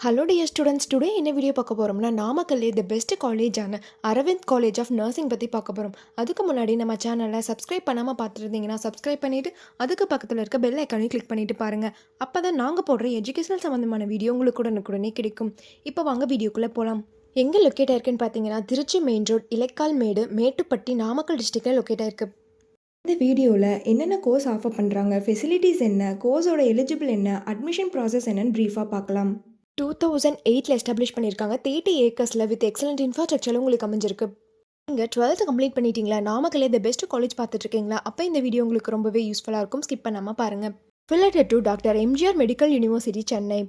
Hello dear students, today என்ன video பார்க்க போகிறோம்னா நாமக்கல்லே தி பெஸ்ட் காலேஜான அரவிந்த் காலேஜ் ஆஃப் நர்சிங் பற்றி பார்க்க போகிறோம். அதுக்கு முன்னாடி நம்ம சேனலை சப்ஸ்கிரைப் பண்ணாமல் பார்த்துருந்தீங்கன்னா சப்ஸ்கிரைப் பண்ணிவிட்டு அதுக்கு பக்கத்தில் இருக்க பெல் ஐக்கானையும் கிளிக் பண்ணிவிட்டு பாருங்கள். அப்போ தான் நாங்கள் போடுற எஜுகேஷனல் சம்மந்தமான வீடியோ உங்களுக்கு உடனுக்குடனே கிடைக்கும். இப்போ வாங்க வீடியோக்குள்ளே போகலாம். எங்கே லொக்கேட் ஆயிருக்குன்னு பார்த்தீங்கன்னா திருச்சி மெயின் ரோட், இலைக்கால் மேடு, மேட்டுப்பட்டி, நாமக்கல் டிஸ்ட்ரிக்டில் லொக்கேட் ஆயிருக்கு. இந்த வீடியோவில் என்னென்ன கோர்ஸ் ஆஃபர் பண்ணுறாங்க, ஃபெசிலிட்டிஸ் என்ன, கோர்ஸோட எலிஜிபிள் என்ன, அட்மிஷன் ப்ராசஸ் என்னன்னு ப்ரீஃபாக பார்க்கலாம். 2008 எஸ்டாப்ளிஷ் பண்ணியிருக்காங்க. 30 ஏக்கர்ஸில் வித் எக்ஸலண்ட் இன்ஃப்ராஸ்ட்ரக்சரும் உங்களுக்கு அமைஞ்சிருக்கு. நீங்கள் 12th கம்ப்ளீட் பண்ணிட்டீங்களா, நாமக்கல்லே தி பெஸ்ட் காலேஜ் பார்த்துட்ருக்கீங்களா, அப்போ இந்த வீடியோ உங்களுக்கு ரொம்பவே யூஸ்ஃபுல்லாக இருக்கும். ஸ்கிப் பண்ணாமல் பாருங்கள். Affiliated to doctor MGR medical university, Chennai.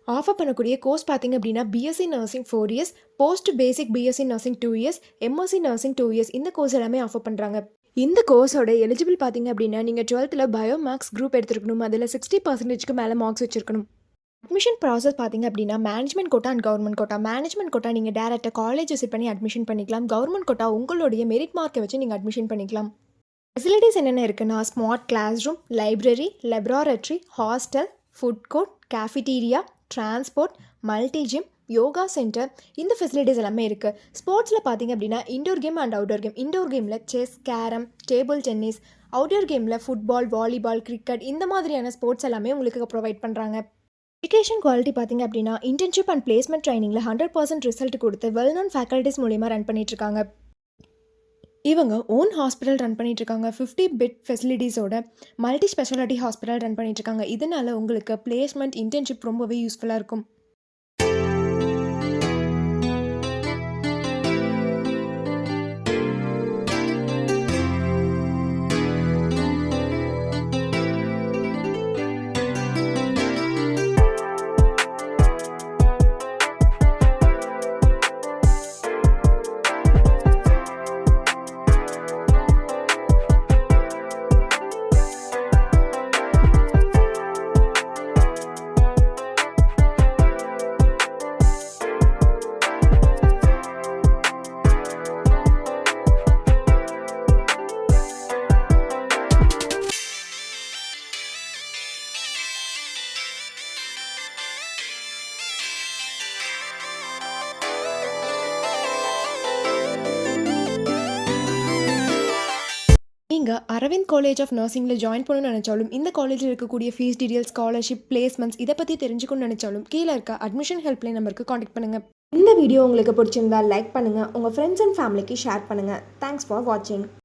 Offer பண்ணக்கூடிய கோர்ஸ் பார்த்தீங்க அப்படின்னா BSc nursing 4 years, post basic BSc nursing 2 years, MSc nursing 2 years. இந்த கோர்ஸ் எல்லாமே ஆஃபர் பண்ணுறாங்க. இந்த கோர்ஸோட எலிஜிபிள் பார்த்தீங்க அப்படின்னா நீங்கள் 12th பயோ மேக்ஸ் குரூப் எடுத்துருக்கணும். அதில் 60% மேலே மார்க்ஸ் வச்சுருக்கணும். அட்மிஷன் ப்ராசஸ் பார்த்தீங்க அப்படின்னா management quota and government quota. Management quota நீங்கள் டேரெக்டாக காலேஜ் விசிட் பண்ணி அட்மிஷன் பண்ணிக்கலாம். கவர்மெண்ட் கோட்டா உங்களுடைய மெரிட் மார்க்கை வச்சு நீங்கள் அட்மிஷன் பண்ணிக்கலாம். ஃபெசிலிட்டிஸ் என்னென்ன இருக்குன்னா smart class room, library, laboratory, hostel, food court, cafeteria, transport, multi gym, yoga centre, இந்த ஃபெசிலிட்டிஸ் எல்லாமே இருக்குது. ஸ்போர்ட்ஸில் பார்த்தீங்க அப்படின்னா indoor game and outdoor game. Indoor கேமில் chess, carrom, table tennis, outdoor கேமில் ஃபுட்பால், வாலிபால், கிரிக்கெட், இந்த மாதிரியான ஸ்போர்ட்ஸ் எல்லாமே உங்களுக்கு ப்ரொவைட் பண்ணுறாங்க. எஜுகேஷன் குவாலிட்டி பார்த்தீங்க அப்படின்னா இன்டர்ன்ஷிப் அண்ட் பிளேஸ்மெண்ட் ட்ரைனிங்கில் 100% ரிசல்ட் கொடுத்து வெல் நோன் ஃபேக்கல்ட்டிஸ் மூலிமா ரன் பண்ணிட்டுருக்காங்க. இவங்க ஓன் ஹாஸ்பிட்டல் ரன் பண்ணிட்டுருக்காங்க. 50 பெட் ஃபெசிலிட்டிஸோட மல்டி ஸ்பெஷாலிட்டி ஹாஸ்பிட்டல் ரன் பண்ணிட்டுருக்காங்க. இதனால் உங்களுக்கு பிளேஸ்மெண்ட், இன்டர்ன்ஷிப் ரொம்பவே யூஸ்ஃபுல்லாக இருக்கும். நீங்கள் அரவிந்த் காலேஜ் ஆஃப் நர்சிங்கில் ஜாயின் பண்ணணும்னு நினச்சாலும், இந்த காலேஜில் இருக்கக்கூடிய ஃபீஸ் டீடைல்ஸ், ஸ்காலர்ஷிப், பிளேஸ்மெண்ட்ஸ் இதை பற்றி தெரிஞ்சுக்கணும்னு நினச்சாலும் கீழே இருக்க அட்மிஷன் ஹெல்ப்லைன் நம்பருக்கு காண்டாக்ட் பண்ணுங்கள். இந்த வீடியோ உங்களுக்கு பிடிச்சிருந்தா லைக் பண்ணுங்கள், உங்கள் ஃப்ரெண்ட்ஸ் அண்ட் ஃபேமிலிக்கு ஷேர் பண்ணுங்கள். தேங்க்ஸ் ஃபார் வாட்சிங்.